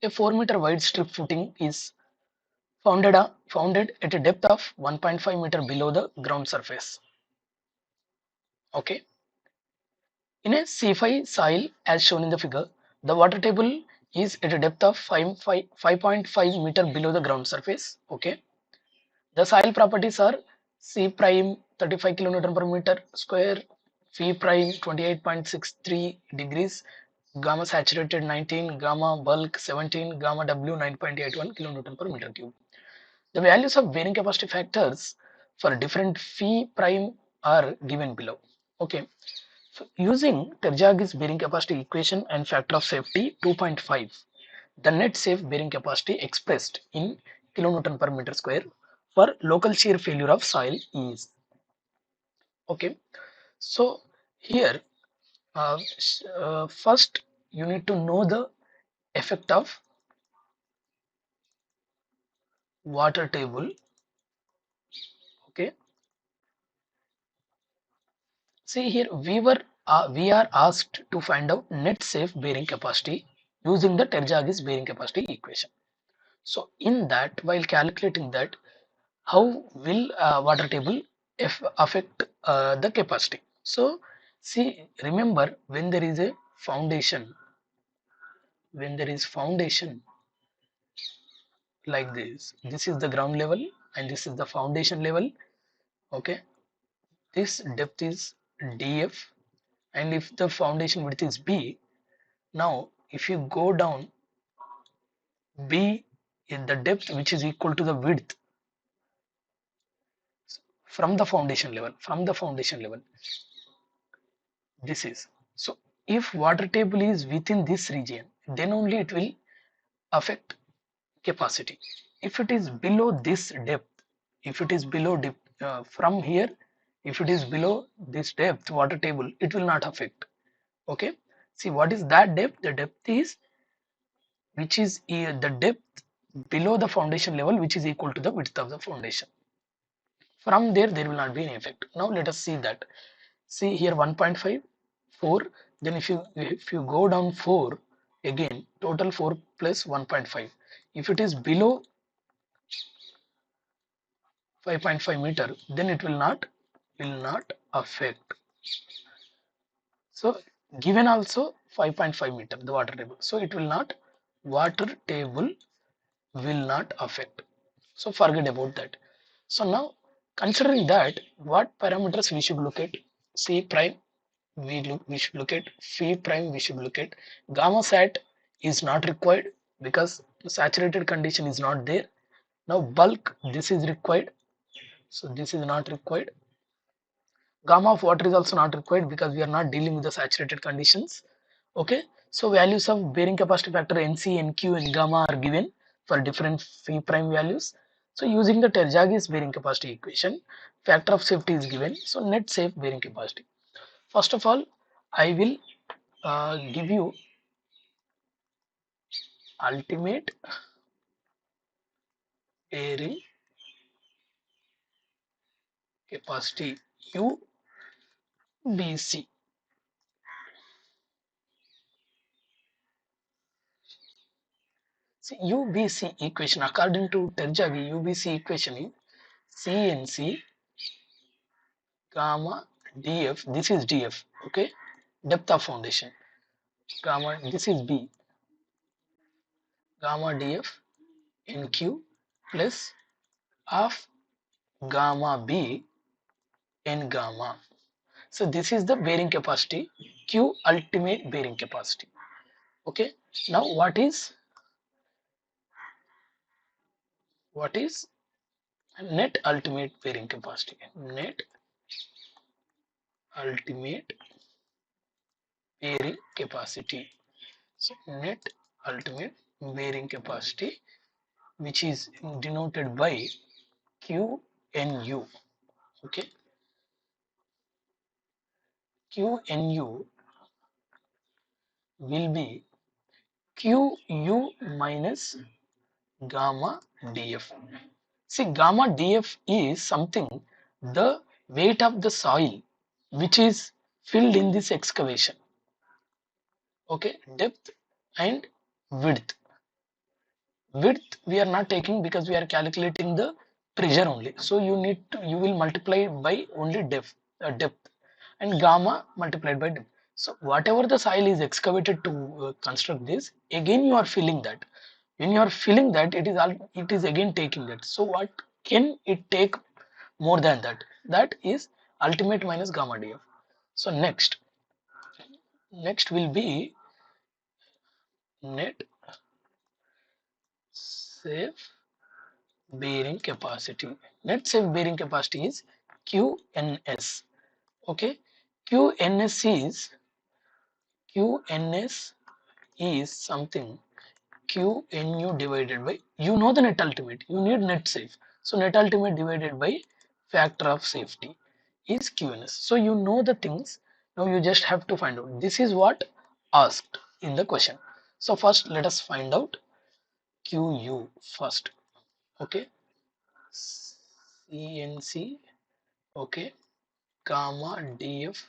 A 4-meter wide strip footing is founded at a depth of 1.5 meter below the ground surface. Okay. In a C5 soil, as shown in the figure, the water table is at a depth of 5.5 meter below the ground surface. Okay. The soil properties are C prime 35 kilonewton per meter square, Phi prime 28.63 degrees, gamma saturated 19, gamma bulk 17, gamma W 9.81 kilonewton per meter cube. The values of bearing capacity factors for different phi prime are given below. Okay. So using Terjagi's bearing capacity equation and factor of safety 2.5, the net safe bearing capacity expressed in kilonewton per meter square for local shear failure of soil is. Okay. So here first you need to know the effect of water table. Okay. See here we are asked to find out net safe bearing capacity using the Terjagi's bearing capacity equation. So in that, while calculating that, how will water table affect the capacity? So see, remember, when there is a foundation, when there is foundation like this is the ground level and this is the foundation level. Okay, this depth is df, and if the foundation width is b, now if you go down, b in the depth which is equal to the width from the foundation level, this is. So if water table is within this region, then only it will affect capacity. If it is below this depth, if it is below from here, if it is below this depth water table, it will not affect. Okay, see what is that depth? The depth is which is the depth below the foundation level, which is equal to the width of the foundation. From there will not be any effect. Now let us see that. See here 1.5, 4, then if you go down 4 again, total 4 plus 1.5. If it is below 5.5 meter, then it will not affect. So given also 5.5 meter the water table, so it will not, water table will not affect. So forget about that. So now considering that, what parameters we should look at? C prime we should look at, phi prime we should look at, gamma sat is not required because the saturated condition is not there. Now bulk, this is required, so this is not required. Gamma of water is also not required because we are not dealing with the saturated conditions. Okay, so values of bearing capacity factor nc, nq and gamma are given for different phi prime values. So using the Terjagi's bearing capacity equation, factor of safety is given, so net safe bearing capacity. First of all, I will give you ultimate bearing capacity UBC. See, UBC equation according to Terjagi, UBC equation is CNC gamma df. This is df. Okay, depth of foundation. Gamma, this is b. Gamma df nq plus of gamma b n gamma. So this is the bearing capacity, Q ultimate bearing capacity. Okay. Now what is net ultimate bearing capacity? Net ultimate bearing capacity. So net ultimate bearing capacity, which is denoted by QNU. Okay. QNU will be QU minus gamma df. See, gamma df is something, the weight of the soil which is filled in this excavation. Okay, depth and width. Width we are not taking because we are calculating the pressure only, so you will multiply by only depth, and gamma multiplied by depth. So whatever the soil is excavated to construct this, again you are filling that. When you are filling that, it is again taking that. So what can it take more than that? That is ultimate minus gamma df. So next will be net safe bearing capacity. Net safe bearing capacity is QNS. Okay, QNS is QNS is something QNU divided by, you know, the net ultimate. You need net safe. So net ultimate divided by factor of safety is QNS. So you know the things. Now you just have to find out. This is what asked in the question. So first let us find out QU first. Okay, CNC. Okay, gamma df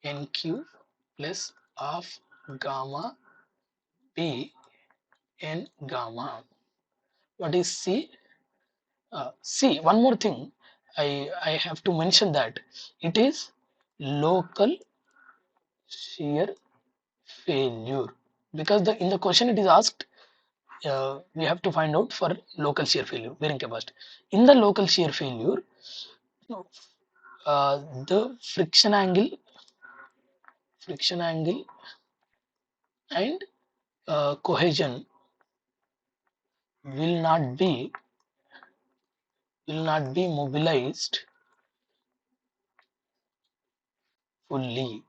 nq plus of gamma b n gamma. What is C? C. One more thing, I have to mention that it is local shear failure, because in the question it is asked, we have to find out for local shear failure bearing capacity. In the local shear failure, uh, the friction angle and cohesion will not be mobilized fully.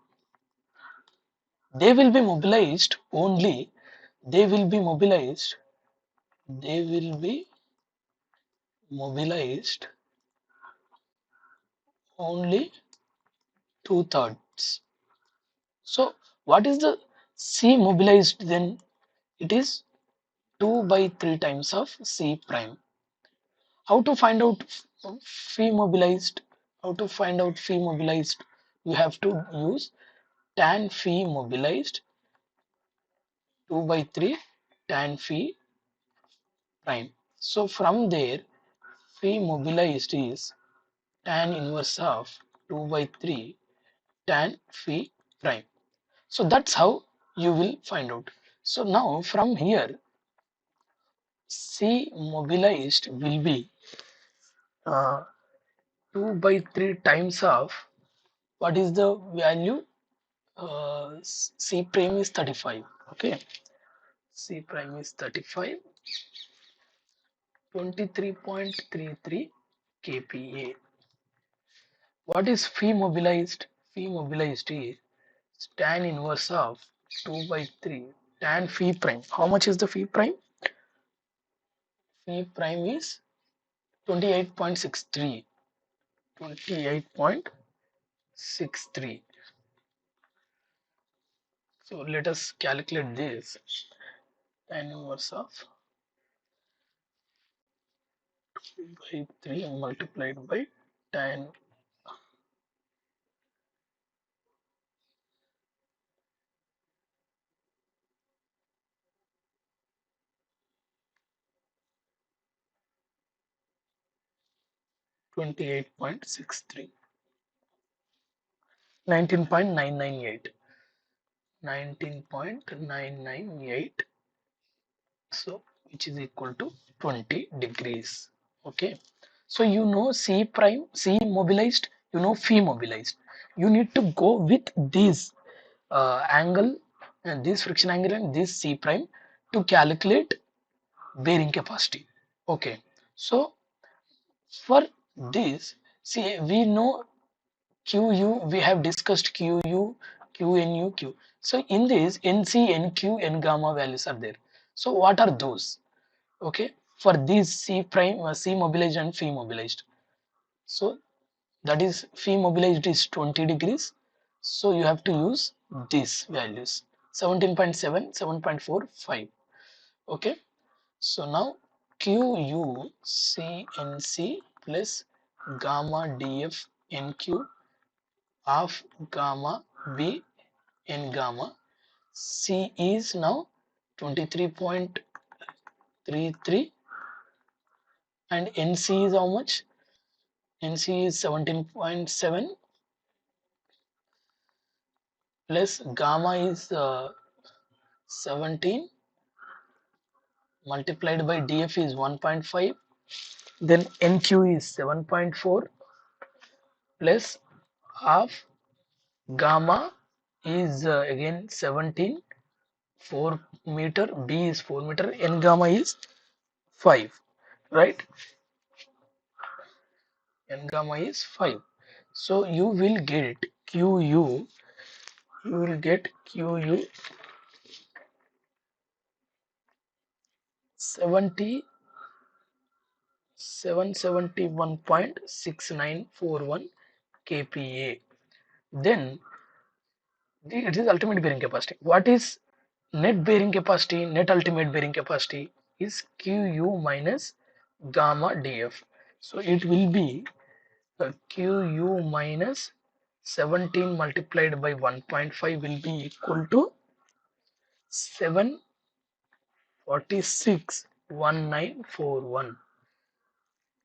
They will be mobilized only. They will be mobilized. They will be mobilized only 2/3. So what is the C mobilized then? It is 2 by 3 times of C prime. How to find out phi mobilized? How to find out phi mobilized? You have to use tan phi mobilized 2 by 3 tan phi prime. So from there, phi mobilized is tan inverse of 2 by 3 tan phi prime. So that's how you will find out. So now from here, C mobilized will be 2 by 3 times of, what is the value? C prime is 35. Okay, C prime is 35, 23.33 kPa. What is phi mobilized? Phi mobilized is tan inverse of 2 by 3 tan phi prime. How much is the phi prime? Phi prime is 28.63. 28.63. So let us calculate this. Tan inverse of 2 by 3 multiplied by tan 28.63. 19.998. 19.998. So which is equal to 20 degrees. Okay, so you know C prime, C mobilized, you know phi mobilized. You need to go with this angle and this friction angle and this C prime to calculate bearing capacity. Okay, so for this, see, we know QU, we have discussed QU, QNU, Q. So in this NC, NQ, N gamma values are there. So what are those? Okay, for these C prime, C mobilized and phi mobilized. So that is phi mobilized is 20 degrees. So you have to use these values 17.7, 7.45. Okay, so now QUCNC plus gamma DF NQ of gamma B N gamma. C is now 23.33 33, and NC is how much? NC is 17.7 plus gamma is 17 multiplied by DF is 1.5, then NQ is 7.4 plus half gamma is again 17, 4 meter, B is 4 meter, N gamma is 5, right? N gamma is 5. So you will get QU, you will get QU 771.6941 kPa. Then it is ultimate bearing capacity. What is net bearing capacity? Net ultimate bearing capacity is QU minus gamma DF. So it will be QU minus 17 multiplied by 1.5 will be equal to 746,1941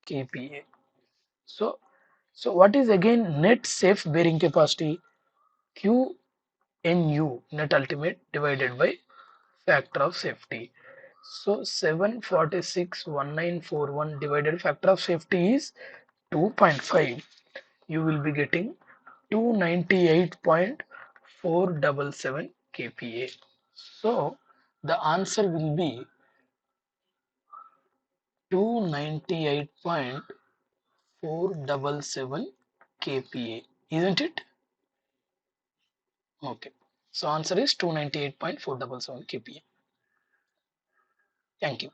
kPa. So what is again net safe bearing capacity? QNU, net ultimate, divided by factor of safety. So 746,1941 divided factor of safety is 2.5. You will be getting 298.477 kPa. So the answer will be 298.477 kPa, isn't it? Okay. So answer is 298.477 kPa. Thank you.